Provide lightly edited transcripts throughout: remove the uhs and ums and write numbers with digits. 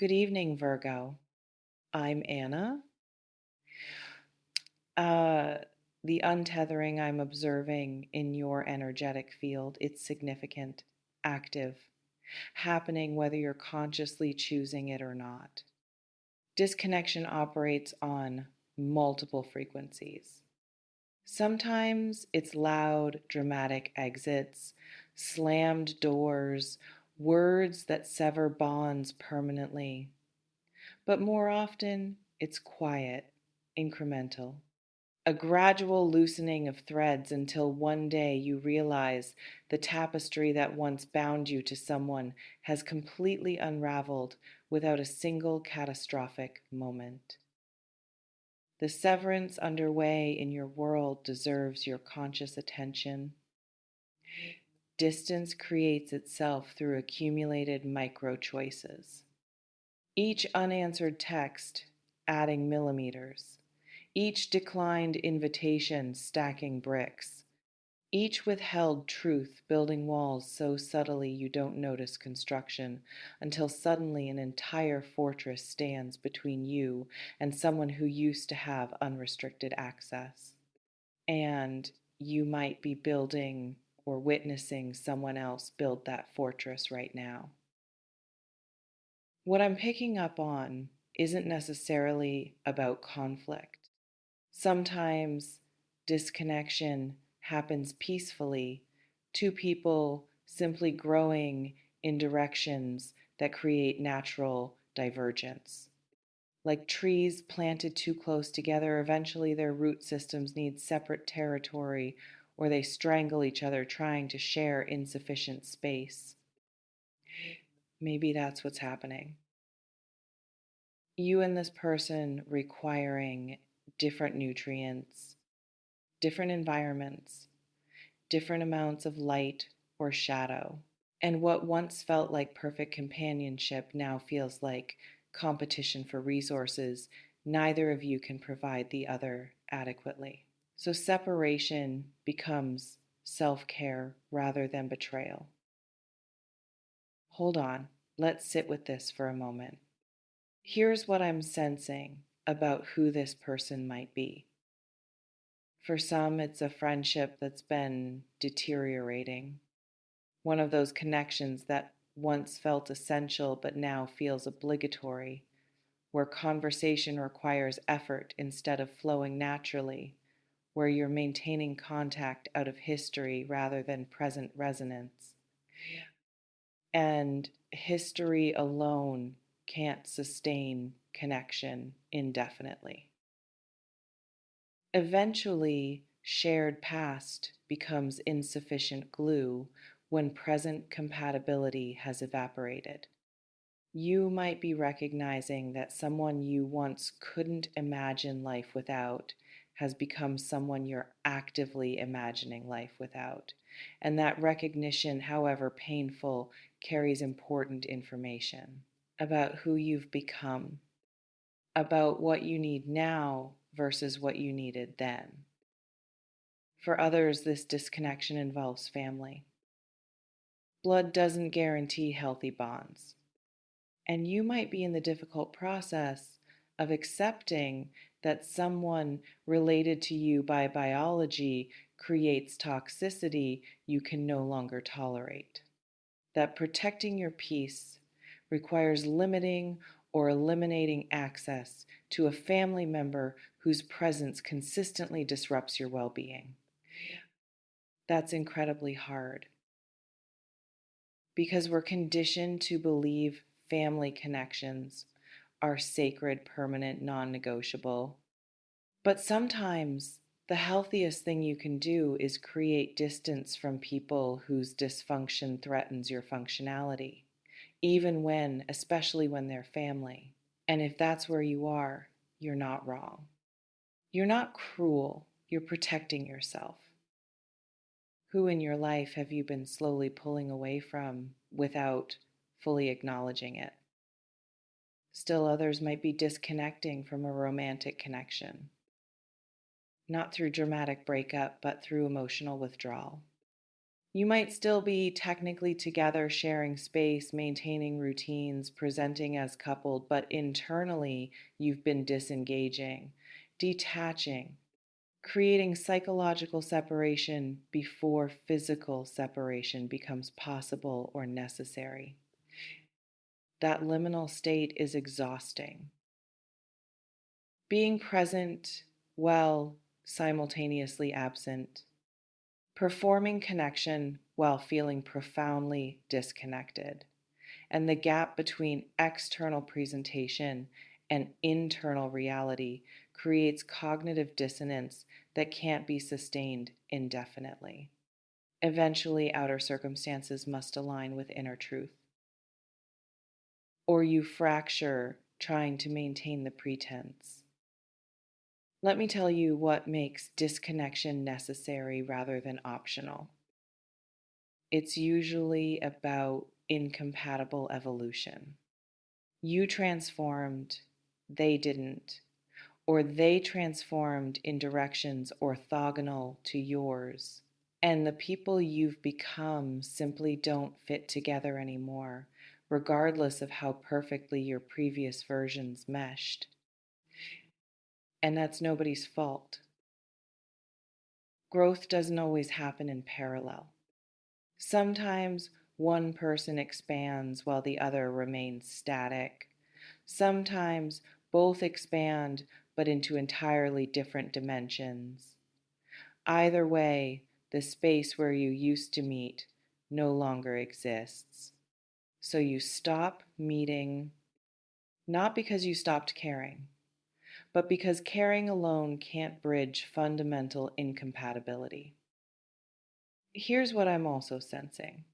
Good evening, Virgo. I'm Anna. Uh, the untethering I'm observing in your energetic field, it's significant, active, happening whether you're consciously choosing it or not. Disconnection operates on multiple frequencies. Sometimes it's loud, dramatic exits, slammed doors, words that sever bonds permanently. But more often, it's quiet, incremental, a gradual loosening of threads until one day you realize the tapestry that once bound you to someone has completely unraveled without a single catastrophic moment. The severance underway in your world deserves your conscious attention. Distance creates itself through accumulated microchoices. Each unanswered text adding millimeters, each declined invitation stacking bricks, each withheld truth building walls so subtly you don't notice construction until suddenly an entire fortress stands between you and someone who used to have unrestricted access. And you might be building or witnessing someone else build that fortress right now. What I'm picking up on isn't necessarily about conflict. Sometimes disconnection happens peacefully, two people simply growing in directions that create natural divergence. Like trees planted too close together, eventually their root systems need separate territory or they strangle each other trying to share insufficient space. Maybe that's what's happening. You and this person requiring different nutrients, different environments, different amounts of light or shadow. And what once felt like perfect companionship now feels like competition for resources. Neither of you can provide the other adequately. So separation becomes self care rather than betrayal. Hold on, let's sit with this for a moment. Here's what I'm sensing about who this person might be. For some, it's a friendship that's been deteriorating, one of those connections that once felt essential but now feels obligatory, where conversation requires effort instead of flowing naturally, where you're maintaining contact out of history rather than present resonance. And history alone can't sustain connection indefinitely. Eventually, shared past becomes insufficient glue when present compatibility has evaporated. You might be recognizing that someone you once couldn't imagine life without has become someone you're actively imagining life without. And that recognition, however painful, carries important information about who you've become, about what you need now versus what you needed then. For others, this disconnection involves family. Blood doesn't guarantee healthy bonds. And you might be in the difficult process of accepting that someone related to you by biology creates toxicity you can no longer tolerate. That protecting your peace requires limiting or eliminating access to a family member whose presence consistently disrupts your well being. That's incredibly hard because we're conditioned to believe family connections are sacred, permanent, non negotiable. But sometimes the healthiest thing you can do is create distance from people whose dysfunction threatens your functionality, even when, especially when they're family. And if that's where you are, you're not wrong. You're not cruel, you're protecting yourself. Who in your life have you been slowly pulling away from without fully acknowledging it? Still, others might be disconnecting from a romantic connection, not through dramatic breakup, but through emotional withdrawal. You might still be technically together, sharing space, maintaining routines, presenting as coupled, but internally you've been disengaging, detaching, creating psychological separation before physical separation becomes possible or necessary. That liminal state is exhausting. Being present while simultaneously absent, performing connection while feeling profoundly disconnected, and the gap between external presentation and internal reality creates cognitive dissonance that can't be sustained indefinitely. Eventually, outer circumstances must align with inner truth, or you fracture trying to maintain the pretense. Let me tell you what makes disconnection necessary rather than optional. It's usually about incompatible evolution. You transformed, they didn't, or they transformed in directions orthogonal to yours, and the people you've become simply don't fit together anymore, regardless of how perfectly your previous versions meshed. And that's nobody's fault. Growth doesn't always happen in parallel. Sometimes one person expands while the other remains static. Sometimes both expand but into entirely different dimensions. Either way, the space where you used to meet no longer exists. So you stop meeting, not because you stopped caring, but because caring alone can't bridge fundamental incompatibility. Here's what I'm also sensing: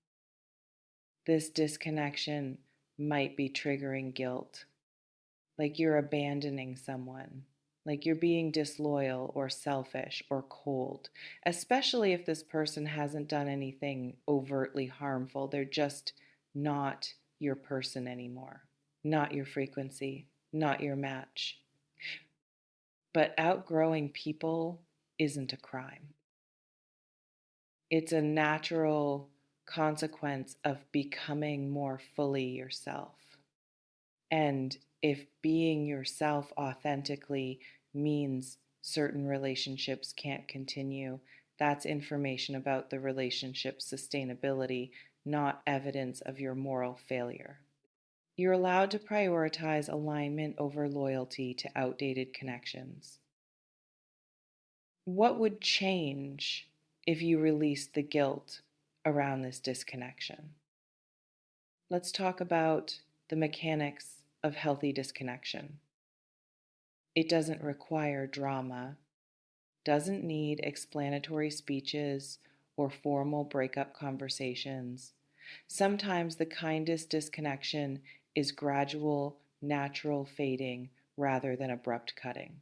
this disconnection might be triggering guilt, like you're abandoning someone, like you're being disloyal or selfish or cold, especially if this person hasn't done anything overtly harmful. They're just not your person anymore, not your frequency, not your match. But outgrowing people isn't a crime. It's a natural consequence of becoming more fully yourself. And if being yourself authentically means certain relationships can't continue, that's information about the relationship's sustainability, not evidence of your moral failure. You're allowed to prioritize alignment over loyalty to outdated connections. What would change if you released the guilt around this disconnection? Let's talk about the mechanics of healthy disconnection. It doesn't require drama, doesn't need explanatory speeches or formal breakup conversations. Sometimes the kindest disconnection is gradual, natural fading rather than abrupt cutting,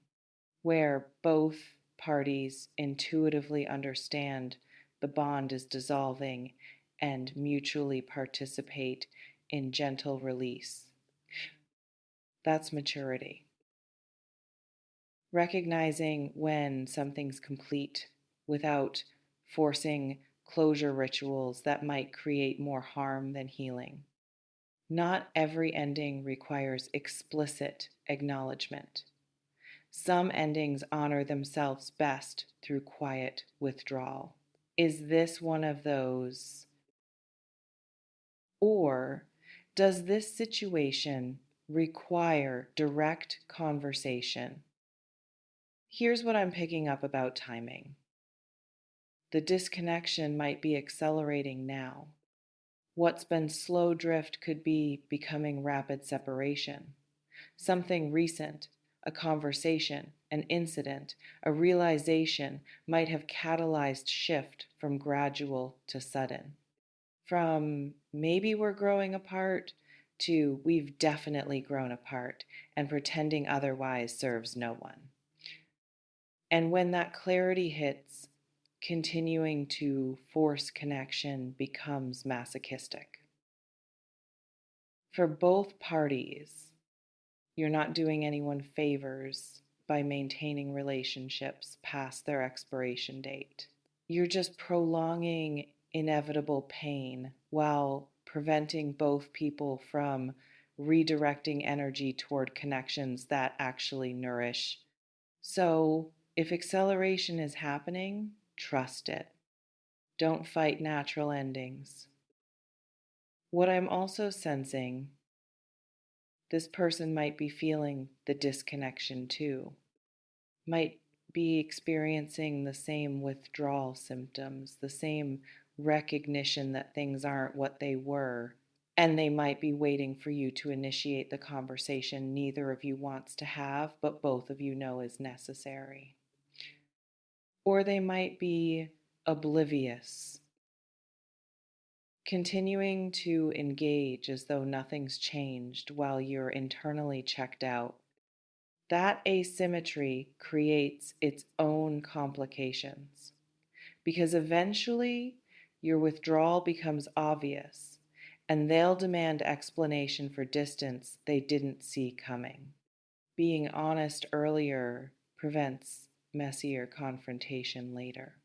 where both parties intuitively understand the bond is dissolving and mutually participate in gentle release. That's maturity. Recognizing when something's complete without forcing closure rituals that might create more harm than healing. Not every ending requires explicit acknowledgement. Some endings honor themselves best through quiet withdrawal. Is this one of those? Or does this situation require direct conversation? Here's what I'm picking up about timing. The disconnection might be accelerating now. What's been slow drift could be becoming rapid separation. Something recent, a conversation, an incident, a realization might have catalyzed shift from gradual to sudden. From maybe we're growing apart to we've definitely grown apart, and pretending otherwise serves no one. And when that clarity hits, continuing to force connection becomes masochistic. For both parties, you're not doing anyone favors by maintaining relationships past their expiration date. You're just prolonging inevitable pain while preventing both people from redirecting energy toward connections that actually nourish. So, if acceleration is happening, trust it. Don't fight natural endings. What I'm also sensing, this person might be feeling the disconnection too, might be experiencing the same withdrawal symptoms, the same recognition that things aren't what they were, and they might be waiting for you to initiate the conversation neither of you wants to have, but both of you know is necessary. Or they might be oblivious, continuing to engage as though nothing's changed while you're internally checked out. That asymmetry creates its own complications because eventually your withdrawal becomes obvious and they'll demand explanation for distance they didn't see coming. Being honest earlier prevents messier confrontation later.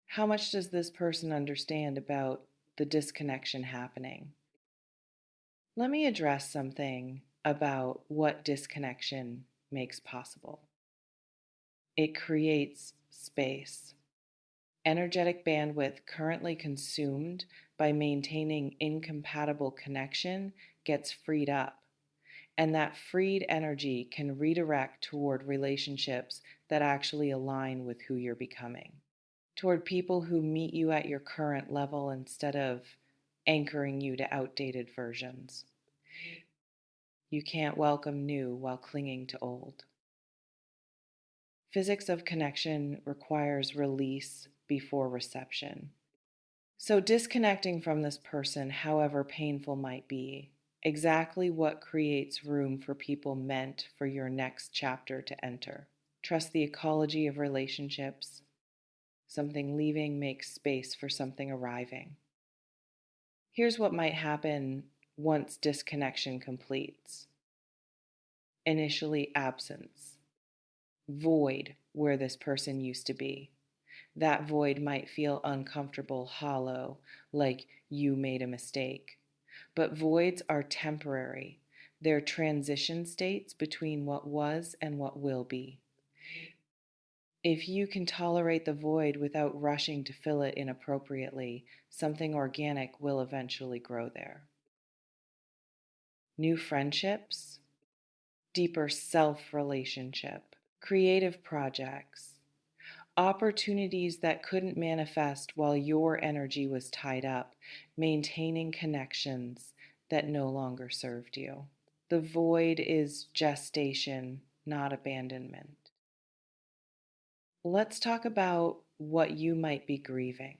How much does this person understand about the disconnection happening? Let me address something about what disconnection makes possible. It creates space. Energetic bandwidth currently consumed by maintaining incompatible connection gets freed up, and that freed energy can redirect toward relationships that actually align with who you're becoming, toward people who meet you at your current level instead of anchoring you to outdated versions. You can't welcome new while clinging to old. Physics of connection requires release before reception. So, disconnecting from this person, however painful might be, exactly what creates room for people meant for your next chapter to enter. Trust the ecology of relationships. Something leaving makes space for something arriving. Here's what might happen once disconnection completes. Initially, absence, void where this person used to be. That void might feel uncomfortable, hollow, like you made a mistake. But voids are temporary. They're transition states between what was and what will be. If you can tolerate the void without rushing to fill it inappropriately, something organic will eventually grow there. New friendships, deeper self relationship, creative projects, opportunities that couldn't manifest while your energy was tied up, maintaining connections that no longer served you. The void is gestation, not abandonment. Let's talk about what you might be grieving.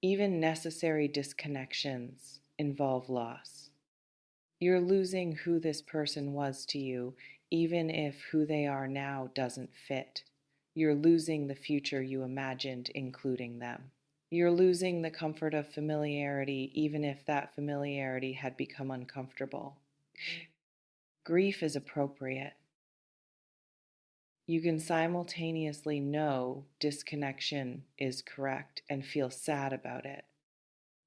Even necessary disconnections involve loss. You're losing who this person was to you, even if who they are now doesn't fit. You're losing the future you imagined, including them. You're losing the comfort of familiarity, even if that familiarity had become uncomfortable. Grief is appropriate. You can simultaneously know disconnection is correct and feel sad about it.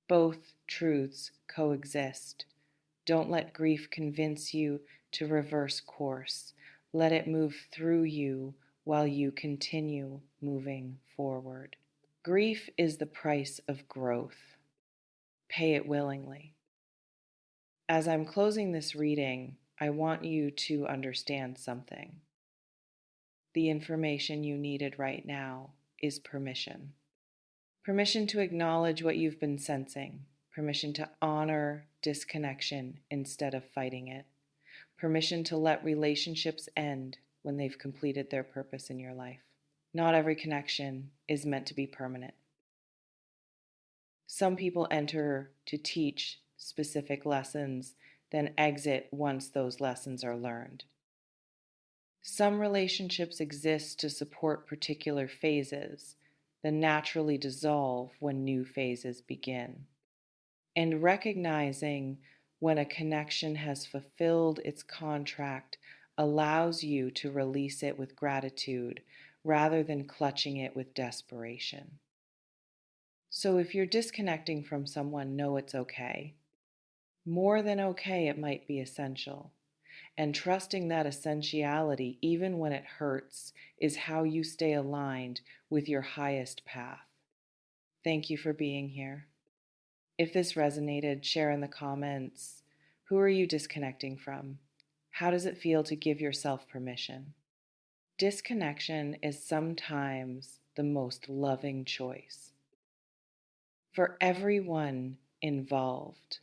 Both truths coexist. Don't let grief convince you to reverse course. Let it move through you while you continue moving forward. Grief is the price of growth. Pay it willingly. As I'm closing this reading, I want you to understand something. The information you needed right now is permission. Permission to acknowledge what you've been sensing. Permission to honor disconnection instead of fighting it. Permission to let relationships end when they've completed their purpose in your life. Not every connection is meant to be permanent. Some people enter to teach specific lessons, then exit once those lessons are learned. Some relationships exist to support particular phases, then naturally dissolve when new phases begin. And recognizing when a connection has fulfilled its contract allows you to release it with gratitude rather than clutching it with desperation. So if you're disconnecting from someone, know it's okay. More than okay, it might be essential. And trusting that essentiality, even when it hurts, is how you stay aligned with your highest path. Thank you for being here. If this resonated, share in the comments. Who are you disconnecting from? How does it feel to give yourself permission? Disconnection is sometimes the most loving choice. For everyone involved,